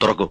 തുറക്കൂ.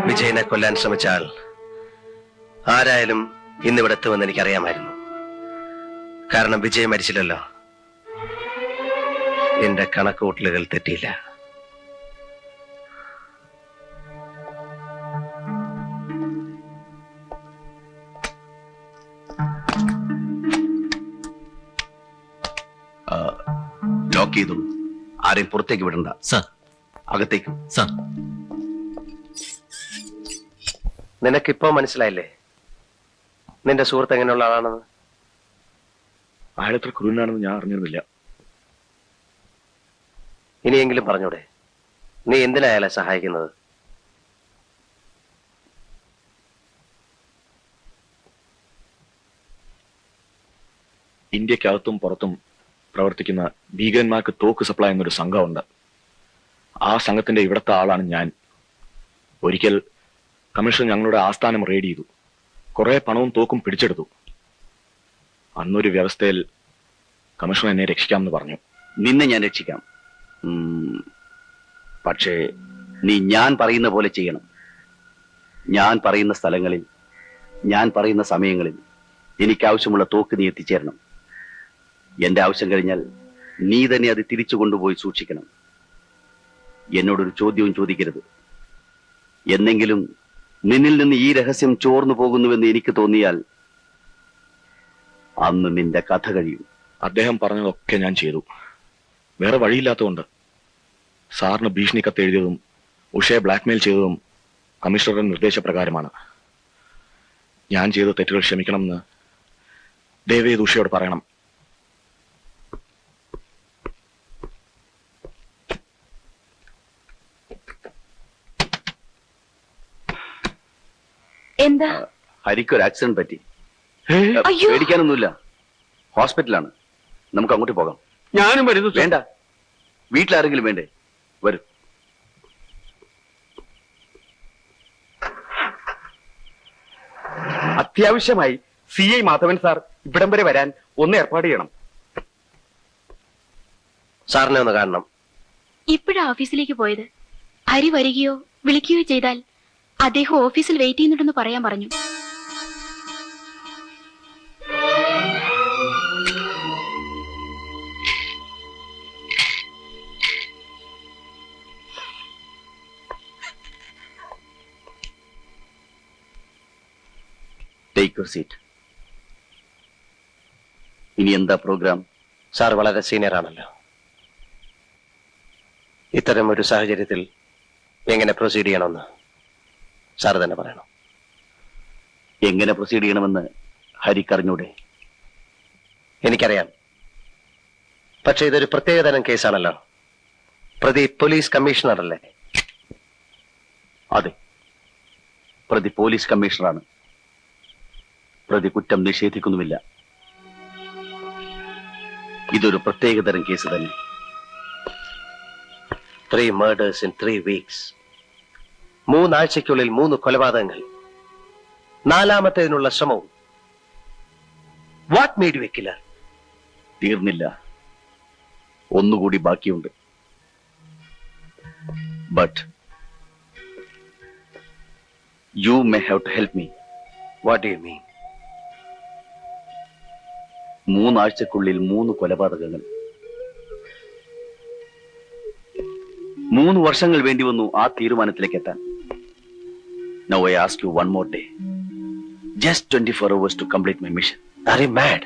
വിജയനെ കൊല്ലാൻ ശ്രമിച്ചാൽ ആരായാലും ഇന്നിവിടെ എത്തുമെന്ന് എനിക്കറിയാമായിരുന്നു. കാരണം വിജയ് മരിച്ചില്ലല്ലോ. എന്റെ കണക്കുകൂട്ടലുകൾ തെറ്റിയില്ല. ലോക്ക് ചെയ്തു. ആരെയും പുറത്തേക്ക് വിടണ്ട. സർ. അകത്തേക്കും. സർ. നിനക്കിപ്പോ മനസ്സിലായില്ലേ നിന്റെ സുഹൃത്ത് എങ്ങനെയുള്ള ആളാണെന്ന്? അയാളെത്ര ക്രൂരനാണെന്ന് ഞാൻ അറിഞ്ഞിരുന്നില്ല. ഇനിയെങ്കിലും പറഞ്ഞൂടെ, നീ എന്തിനാ അയാളെ സഹായിക്കുന്നത്? ഇന്ത്യക്കകത്തും പുറത്തും പ്രവർത്തിക്കുന്ന ഭീകരന്മാർക്ക് തോക്ക് സപ്ലൈ എന്നൊരു സംഘമുണ്ട്. ആ സംഘത്തിന്റെ ഇവിടുത്തെ ആളാണ് ഞാൻ. ഒരിക്കൽ കമ്മീഷൻ ഞങ്ങളുടെ ആസ്ഥാനം റെയ്ഡ് ചെയ്തു. കുറെ പണവും തോക്കും പിടിച്ചെടുത്തു. അന്നൊരു വ്യവസ്ഥയിൽ കമ്മീഷൻ എന്നെ രക്ഷിക്കാമെന്ന് പറഞ്ഞു. നിന്നെ ഞാൻ രക്ഷിക്കാം. പക്ഷേ നീ ഞാൻ പറയുന്ന പോലെ ചെയ്യണം. ഞാൻ പറയുന്ന സ്ഥലങ്ങളിൽ, ഞാൻ പറയുന്ന സമയങ്ങളിൽ എനിക്കാവശ്യമുള്ള തോക്ക് നീ എത്തിച്ചേരണം. എന്റെ ആവശ്യം കഴിഞ്ഞാൽ നീ തന്നെ അത് തിരിച്ചു കൊണ്ടുപോയി സൂക്ഷിക്കണം. എന്നോടൊരു ചോദ്യവും ചോദിക്കരുത്. എന്നെങ്കിലും നിന്നിൽ നിന്ന് ഈ രഹസ്യം ചോർന്നു പോകുന്നുവെന്ന് എനിക്ക് തോന്നിയാൽ അന്ന് നിന്റെ കഥ കഴിയും. അദ്ദേഹം പറഞ്ഞതൊക്കെ ഞാൻ ചെയ്തു. വേറെ വഴിയില്ലാത്തതുകൊണ്ട്. സാറിന് ഭീഷണി കത്ത് എഴുതിയതും ഉഷയെ ബ്ലാക്ക്മെയിൽ ചെയ്തതും കമ്മീഷണറുടെ നിർദ്ദേശപ്രകാരമാണ്. ഞാൻ ചെയ്ത തെറ്റുകൾ ക്ഷമിക്കണമെന്ന് ദയവേത് ഉഷയോട് പറയണം. എന്താ? ഹരിക്കൊരു ആക്സിഡന്റ് പറ്റി. പേടിക്കാനൊന്നുമില്ല. ഹോസ്പിറ്റലാണ്. നമുക്ക് അങ്ങോട്ട് പോകാം. ഞാനും വരുന്നു. വേണ്ട, വീട്ടിലാരെങ്കിലും വേണ്ടേ? വരും. അത്യാവശ്യമായി CI മാധവൻ സാർ ഇവിടം വരെ വരാൻ ഒന്ന് ഏർപ്പാട് ചെയ്യണം. സാറിനെ ഒന്ന് കാണണം. ഇപ്പോഴാ ഓഫീസിലേക്ക് പോയത്. ഹരി വരികയോ വിളിക്കുകയോ ചെയ്താൽ അദ്ദേഹം ഓഫീസിൽ വെയിറ്റ് ചെയ്യുന്നുണ്ടെന്ന് പറയാൻ പറഞ്ഞു. Take your seat. ഇനി എന്താ പ്രോഗ്രാം? സാർ വളരെ സീനിയർ ആണല്ലോ. ഇത്തരം ഒരു സാഹചര്യത്തിൽ എങ്ങനെ പ്രൊസീഡ് ചെയ്യണമെന്ന് സാർ തന്നെ പറയണം. എങ്ങനെ പ്രൊസീഡ് ചെയ്യണമെന്ന് ഹരിക്കറിഞ്ഞൂടെ? എനിക്കറിയാം. പക്ഷെ ഇതൊരു പ്രത്യേകതരം കേസാണല്ലോ. പ്രതി പോലീസ് കമ്മീഷണറല്ലേ? അതെ, പ്രതി പോലീസ് കമ്മീഷണറാണ്. പ്രതി കുറ്റം നിഷേധിക്കുന്നുമില്ല. ഇതൊരു പ്രത്യേകതരം കേസ് തന്നെ. 3 murders in 3 weeks. 3 ആഴ്ചയ്ക്കുള്ളിൽ 3 കൊലപാതകങ്ങൾ. 4ാമത്തേതിനുള്ള ശ്രമവും. What made you a killer? തീർന്നില്ല, ഒന്നുകൂടി ബാക്കിയുണ്ട്. But you may have to help me. What do you mean? 3 ആഴ്ചക്കുള്ളിൽ 3 കൊലപാതകങ്ങൾ. 3 വർഷങ്ങൾ വേണ്ടി വന്നു ആ തീരുമാനത്തിലേക്ക് എത്താൻ. Now I ask you one more day. Just 24 hours to complete my mission. Are you mad?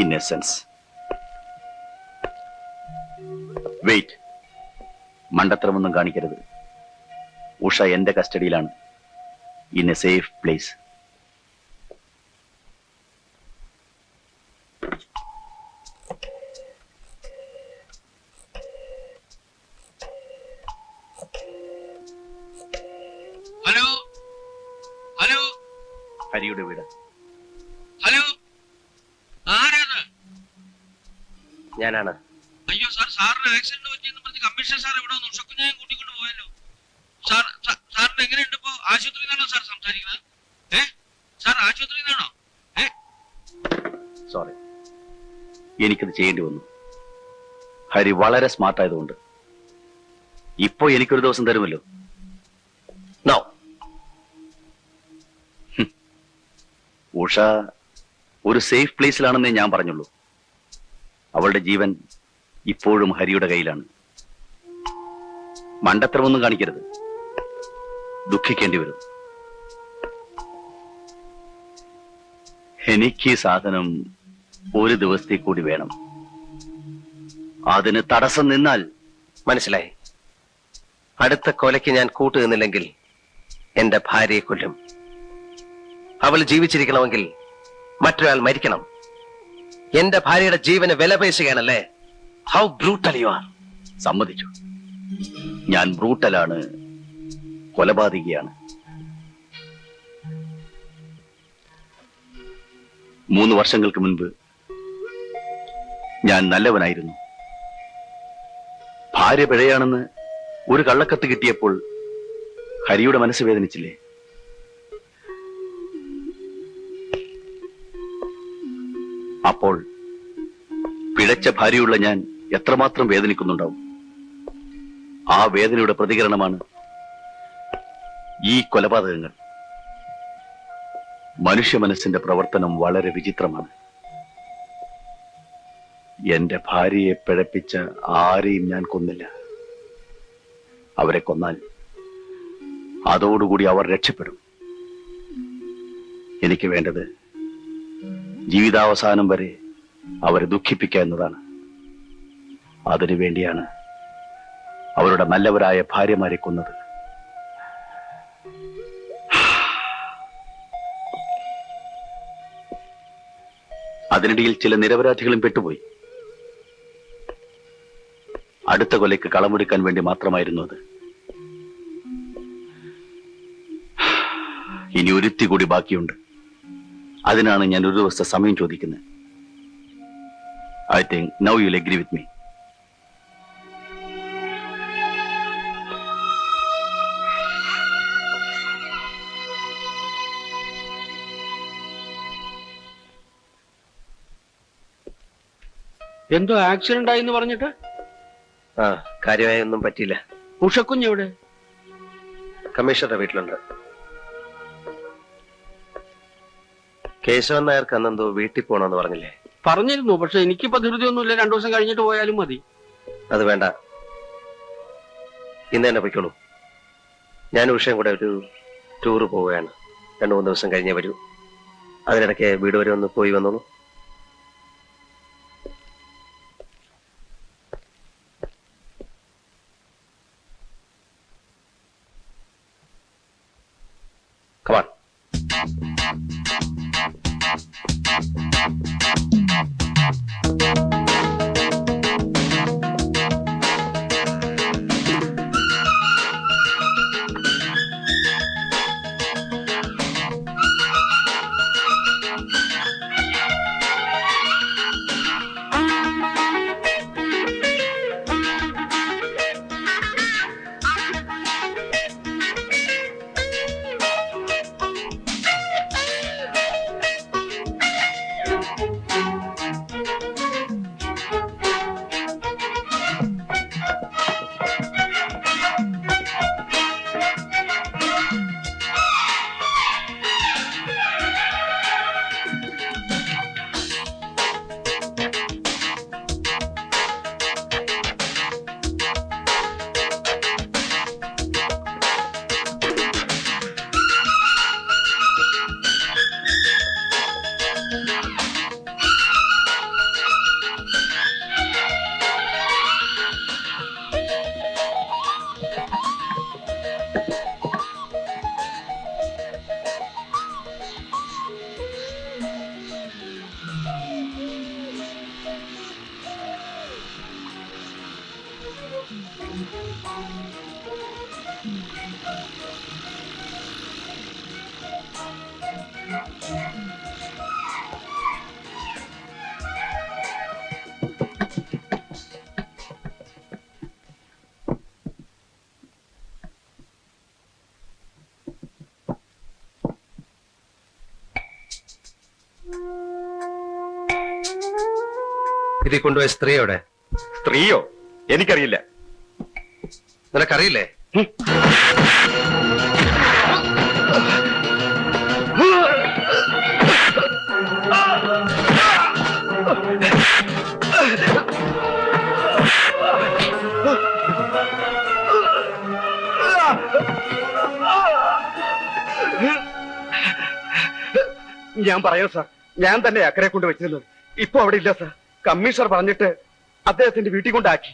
In a sense. Wait. മണ്ടത്തരമൊന്നും കാണിക്കരുത്. ഉഷ എന്റെ കസ്റ്റഡിയിലാണ്. In a safe place. Hello hello ഹരിയുടെ വീട്. ഹലോ, ആരാണ്? ഞാനാണ്. അയ്യോ സാർ, സാറിന് ആക്സിഡന്റ് പറ്റിയെന്ന് പറഞ്ഞ് കമ്മീഷണർ സാർ ഇവിടെ വന്നു. ഉഷക്കുഞ്ഞായും കൂട്ടിക്കൊണ്ട് പോയല്ലോ. സാറിന് എങ്ങനെയുണ്ട് ഇപ്പോ? ആശുപത്രിയിൽ നിന്നാണോ സാർ സംസാരിക്കുന്നത്? സാർ ആശുപത്രിയിൽ നിന്നാണോ? സോറി, എനിക്കത് ചെയ്യേണ്ടി വന്നു. ഹരി വളരെ സ്മാർട്ട് ആയതുകൊണ്ട്. ഇപ്പോ എനിക്കൊരു ദിവസം തരുമല്ലോ. നോ. ഉഷ ഒരു സേഫ് പ്ലേസിലാണെന്നേ ഞാൻ പറഞ്ഞുള്ളൂ. അവളുടെ ജീവൻ ഇപ്പോഴും ഹരിയുടെ കയ്യിലാണ്. മണ്ടത്തരമൊന്നും കാണിക്കരുത്. ദുഃഖിക്കേണ്ടി വരും. എനിക്ക് ഈ സാധനം ഒരു ദിവസത്തേക്ക് കൂടി വേണം. അതിന് തടസ്സം നിന്നാൽ മനസ്സിലായി. അടുത്ത കൊലയ്ക്ക് ഞാൻ കൂട്ടുനിന്നില്ലെങ്കിൽ എന്റെ ഭാര്യയെ കൊല്ലും. അവൾ ജീവിച്ചിരിക്കണമെങ്കിൽ മറ്റൊരാൾ മരിക്കണം. എന്റെ ഭാര്യയുടെ ജീവന് വില പേശുകയാണല്ലേ? How brutal you are. സമ്മതിച്ചു, ഞാൻ ബ്രൂട്ടലാണ്, കൊലപാതകിയാണ്. 3 വർഷങ്ങൾക്ക് മുൻപ് ഞാൻ നല്ലവനായിരുന്നു. ഭാര്യ പിഴയാണെന്ന് ഒരു കള്ളക്കത്ത് കിട്ടിയപ്പോൾ ഹരിയുടെ മനസ്സ് വേദനിച്ചില്ലേ? അപ്പോൾ പിഴച്ച ഭാര്യയുള്ള ഞാൻ എത്രമാത്രം വേദനിക്കുന്നുണ്ടാവും. ആ വേദനയുടെ പ്രതികരണമാണ് ഈ കൊലപാതകങ്ങൾ. മനുഷ്യ മനസ്സിന്റെ പ്രവർത്തനം വളരെ വിചിത്രമാണ്. എന്റെ ഭാര്യയെ പിഴപ്പിച്ച ആരെയും ഞാൻ കൊന്നില്ല. അവരെ കൊന്നാൽ അതോടുകൂടി അവർ രക്ഷപ്പെടും. എനിക്ക് വേണ്ടത് ജീവിതാവസാനം വരെ അവരെ ദുഃഖിപ്പിക്കുക എന്നതാണ്. അതിനു വേണ്ടിയാണ് അവരുടെ നല്ലവരായ ഭാര്യമാരെ കൊന്നത്. അതിനിടയിൽ ചില നിരപരാധികളും പെട്ടുപോയി. അടുത്ത കൊലയ്ക്ക് കളമെടുക്കാൻ വേണ്ടി മാത്രമായിരുന്നു അത്. ഇനി ഒരുത്തി കൂടി ബാക്കിയുണ്ട്. അതിനാണ് ഞാൻ ഒരു ദിവസത്തെ സമയം ചോദിക്കുന്നത്. I think now you will agree with me. എന്തോ ആക്സിഡന്റ് ആയി എന്ന് പറഞ്ഞിട്ട്? കാര്യമായി ഒന്നും പറ്റിയില്ല. ഉഷക്കുഞ്ഞ് എവിടെ? കമ്മീഷണറുടെ വീട്ടിലുണ്ട്. കേശവൻ നായർക്ക് അന്നെന്തോ വീട്ടിൽ പോകണമെന്ന് പറഞ്ഞില്ലേ? പറഞ്ഞിരുന്നു, പക്ഷെ എനിക്കിപ്പോ ധൃതിയൊന്നുമില്ല. 2 ദിവസം കഴിഞ്ഞിട്ട് പോയാലും മതി. അത് വേണ്ട, ഇന്ന് തന്നെ പൊയ്ക്കോളൂ. ഞാൻ ഉഷയും കൂടെ ഒരു ടൂറ് പോവുകയാണ്. 2-3 ദിവസം കഴിഞ്ഞേ വരൂ. അതിനിടയ്ക്ക് വീട് വരെ ഒന്ന് പോയി വന്നോളൂ. Come on. ഇതിൽ കൊണ്ടുപോയ സ്ത്രീയോടെ? സ്ത്രീയോ? എനിക്കറിയില്ല. നിനക്കറിയില്ലേ? ഞാൻ പറയാം സാർ, ഞാൻ തന്നെ അക്കരെ കൊണ്ട് വെച്ചിരുന്നത്. ഇപ്പൊ അവിടെ ഇല്ല സാർ. കമ്മീഷണർ പറഞ്ഞിട്ട് അദ്ദേഹത്തിന്റെ വീട്ടിൽ കൊണ്ടാക്കി.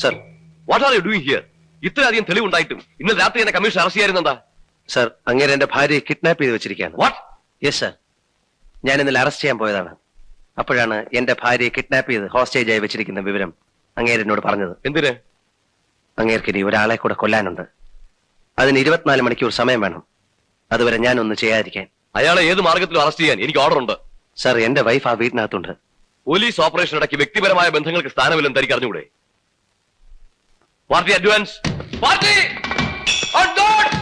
Sir, what are you doing here? ഇത്രയധികം തെളിവുണ്ടായിട്ടും ഇന്നലെ രാത്രി എന്നെ കമ്മീഷൻ അറസ്റ്റ് ചെയ്യാറുന്നെന്താ? സർ, അങ്ങേരെ എന്റെ ഭാര്യയെ കിഡ്നാപ്പ് ചെയ്ത് വെച്ചിരിക്കുകയാണ്. വാട്ട്? യെസ് സർ, ഞാൻ ഇന്നലെ അറസ്റ്റ് ചെയ്യാൻ പോയതാണ്. അപ്പോഴാണ് എന്റെ ഭാര്യയെ കിഡ്നാപ്പ് ചെയ്ത് ഹോസ്റ്റേജായി വെച്ചിരിക്കുന്ന വിവരം അങ്ങേര് എന്നോട് പറഞ്ഞത്. എന്തിന്? അങ്ങേർക്ക് ഇനി ഒരാളെ കൂടെ കൊല്ലാനുണ്ട്. അതിന് 24 മണിക്കൂർ സമയം വേണം. അതുവരെ ഞാനൊന്ന് ചെയ്യാതിരിക്കാൻ. അയാളെ ഏത് മാർഗത്തിലും അറസ്റ്റ് ചെയ്യാൻ എനിക്ക് ഓർഡർ ഉണ്ട്. സർ, എന്റെ വൈഫ് ആ വീട്ടിനകത്തുണ്ട്. പോലീസ് ഓപ്പറേഷൻ ഇടയ്ക്ക് വ്യക്തിപരമായ ബന്ധങ്ങൾക്ക് സ്ഥാനമില്ലെന്ന് തനിക്ക് അറിഞ്ഞുകൂടെ? Party advance, party advance.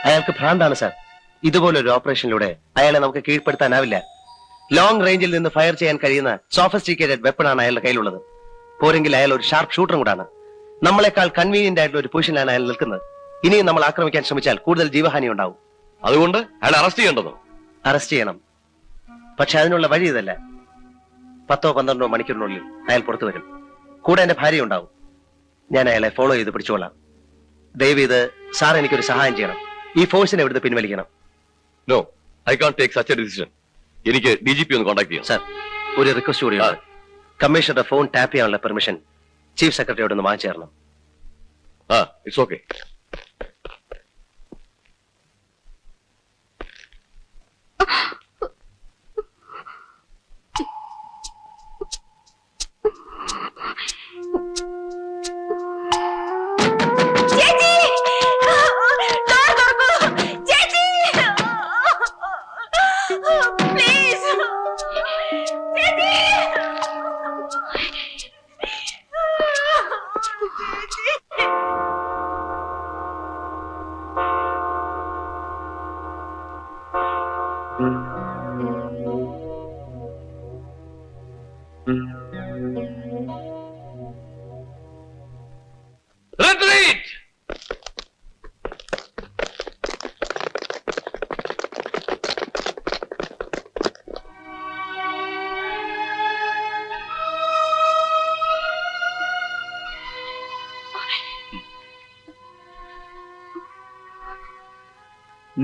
അയാൾക്ക് ഭ്രാന്താണ് സാർ. ഇതുപോലൊരു ഓപ്പറേഷനിലൂടെ അയാളെ നമുക്ക് കീഴ്പ്പെടുത്താനാവില്ല. ലോങ് റേഞ്ചിൽ നിന്ന് ഫയർ ചെയ്യാൻ കഴിയുന്ന സോഫിസ്റ്റിക്കേറ്റഡ് വെപ്പണാണ് അയാളുടെ കയ്യിലുള്ളത്. പോരെങ്കിൽ അയാൾ ഒരു ഷാർപ്പ് ഷൂട്ടറും കൂടാണ്. നമ്മളെക്കാൾ കൺവീനിയന്റ് ആയിട്ടുള്ള ഒരു പൊസിഷനിലാണ് അയാൾ നിൽക്കുന്നത്. ഇനിയും നമ്മൾ ആക്രമിക്കാൻ ശ്രമിച്ചാൽ കൂടുതൽ ജീവഹാനി ഉണ്ടാവും. അതുകൊണ്ട് അയാളെ അറസ്റ്റ് ചെയ്യേണ്ടതോ? അറസ്റ്റ് ചെയ്യണം. പക്ഷെ അതിനുള്ള വഴി ഇതല്ല. 10-12 മണിക്കൂറിനുള്ളിൽ അയാൾ പുറത്തു വരും. കൂടെ എന്റെ ഭാര്യ ഉണ്ടാവും. ഞാൻ അയാളെ ഫോളോ ചെയ്ത് പിടിച്ചോളാം. ദയവ് ഇത് സാർ എനിക്കൊരു സഹായം ചെയ്യണം. ഈ ഫോഴ്സിനെ ഇവിടുന്ന് പിൻവലിക്കണം. No, I can take such a decision. എനിക്ക് DGP ഒന്ന് കോൺടാക്ട് ചെയ്യാം. സാർ, ഒരു റിക്വസ്റ്റ് കൂടിയുണ്ട്. കമ്മീഷണറുടെ ഫോൺ ടാപ്പ് ചെയ്യാനുള്ള പെർമിഷൻ ചീഫ് സെക്രട്ടറിയോട് ഒന്ന് വാങ്ങിച്ചു തരണം. It's okay.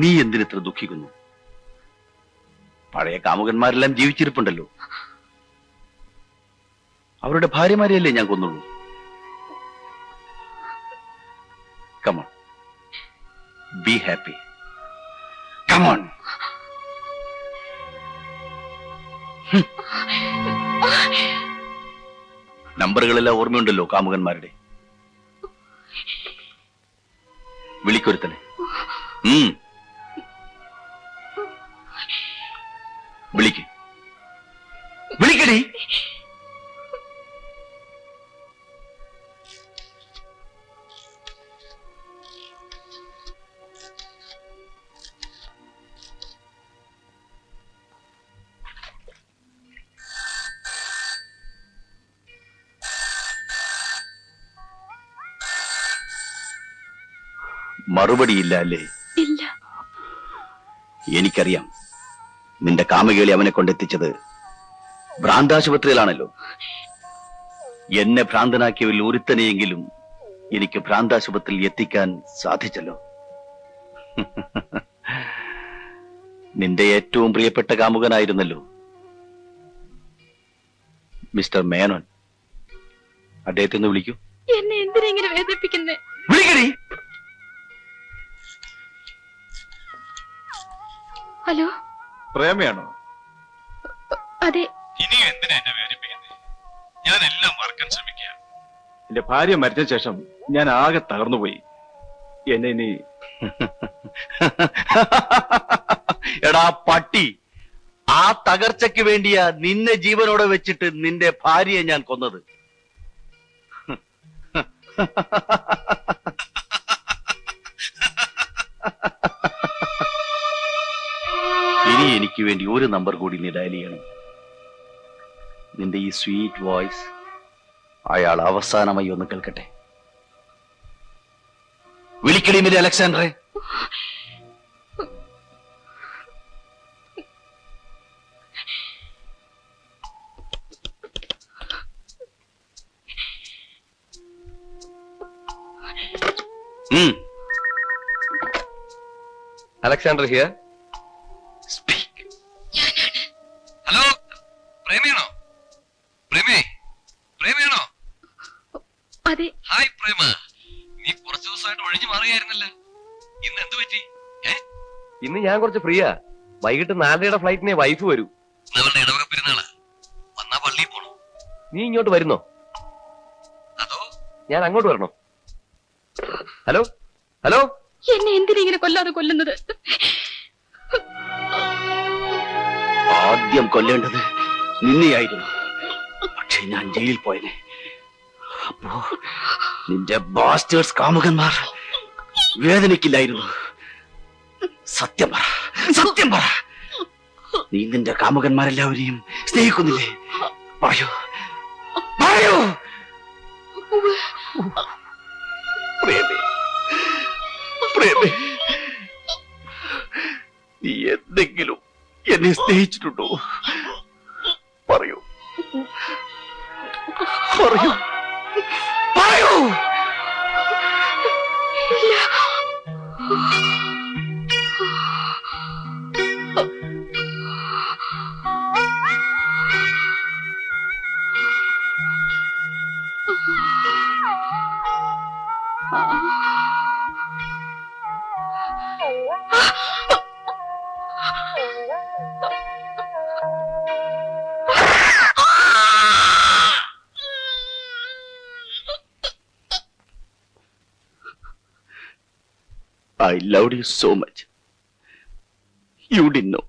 നീ എന്തിനിത്ര ദുഃഖിക്കുന്നു? പഴയ കാമുകന്മാരെല്ലാം ജീവിച്ചിരിപ്പുണ്ടല്ലോ. അവരുടെ ഭാര്യമാരെയല്ലേ ഞാൻ കൊന്നുള്ളൂ. Come on. Be happy. Come on. നമ്പറുകളെല്ലാം ഓർമ്മയുണ്ടല്ലോ കാമുകന്മാരുടെ. വിളിക്കൊരുത്തനെ. വിളിക്ക്, വിളിക്കടി. മറുപടിയില്ല അല്ലേ? ഇല്ല. എനിക്കറിയാം, നിന്റെ കാമകേളി അവനെ കൊണ്ടെത്തിച്ചത് ഭ്രാന്താശുപത്രിയിലാണല്ലോ. എന്നെ ഭ്രാന്തനാക്കിയവരിൽ ഒരുത്തനെയെങ്കിലും എനിക്ക് ഭ്രാന്താശുപത്രിയിൽ എത്തിക്കാൻ സാധിച്ചല്ലോ. നിന്റെ ഏറ്റവും പ്രിയപ്പെട്ട കാമുകനായിരുന്നല്ലോ മിസ്റ്റർ മേനോൻ. അദ്ദേഹത്തെ ഒന്ന് വിളിക്കൂ. എന്നെ എന്തിനാ ഇങ്ങനെ വേദനിപ്പിക്കുന്നേ? വിളിക്കടി. ഹലോ, പ്രേമയാണോ? അതെ. ഇനിയും എന്തിനാ എന്നെ വേദനിപ്പിക്കുന്നത്? ഞാൻ എല്ലാം മറക്കാൻ ശ്രമിക്കുക. എന്റെ ഭാര്യ മരിച്ച ശേഷം ഞാൻ ആകെ തകർന്നുപോയി. എന്നെ ഇനി എടാ പട്ടി, ആ തകർച്ചയ്ക്ക് വേണ്ടിയാ നിന്നെ ജീവനോടെ വെച്ചിട്ട് നിന്റെ ഭാര്യയെ ഞാൻ കൊന്നത്. ഇനി എനിക്ക് വേണ്ടി ഒരു നമ്പർ കൂടി നീ ഡയൽ ചെയ്യണം. നിന്റെ ഈ സ്വീറ്റ് വോയിസ് അയാൾ അവസാനമായി ഒന്ന് കേൾക്കട്ടെ. വിളിക്കടി മിലി അലക്സാണ്ടറെ. Alexander here. Speak. ഹലോ, പ്രേമയാണോ? പ്രേമയാണോ? അതെ. ഹായ് പ്രേമ, നീ കുറച്ചു ദിവസമായിട്ട് ഒഴിഞ്ഞു മാറിയായിരുന്നല്ലോ. ഇന്ന് എന്ത് പറ്റി? ഇന്ന് ഞാൻ കുറച്ച് ഫ്രീയാ. വൈകിട്ട് 4:30 ഫ്ലൈറ്റിനെ വൈഫ് വരൂ. അവരുടെ ഇടവക പെരുന്നാള് വന്നാ പള്ളിയിൽ പോണോ? നീ ഇങ്ങോട്ട് വരുന്നോ? അതോ ഞാൻ അങ്ങോട്ട് വരണോ? ഹലോ ഹലോ, എന്നെ എന്തിനാ ഇങ്ങനെ കൊല്ലാതെ കൊല്ലുന്നത്? ആദ്യം കൊല്ലേണ്ടത് നിന്നെയായിരുന്നു. പക്ഷെ ഞാൻ ജയിലിൽ പോയനെ. അപ്പോ നിന്റെ ബാസ്റ്റേഴ്സ് കാമുകന്മാർ വേദനിക്കില്ലായിരുന്നു. സത്യം പറ, സത്യം പറ. നീ നിന്റെ കാമുകന്മാരെല്ലാവരെയും സ്നേഹിക്കുന്നില്ലേ? പറയൂ, പറയൂ. പ്രേമേ, പ്രേമേ, നീ എന്തെങ്കിലും എന്നെ സ്നേഹിച്ചിട്ടുണ്ടോ? പറയൂ, പറയൂ, പറയൂ. I loved you so much. You didn't know.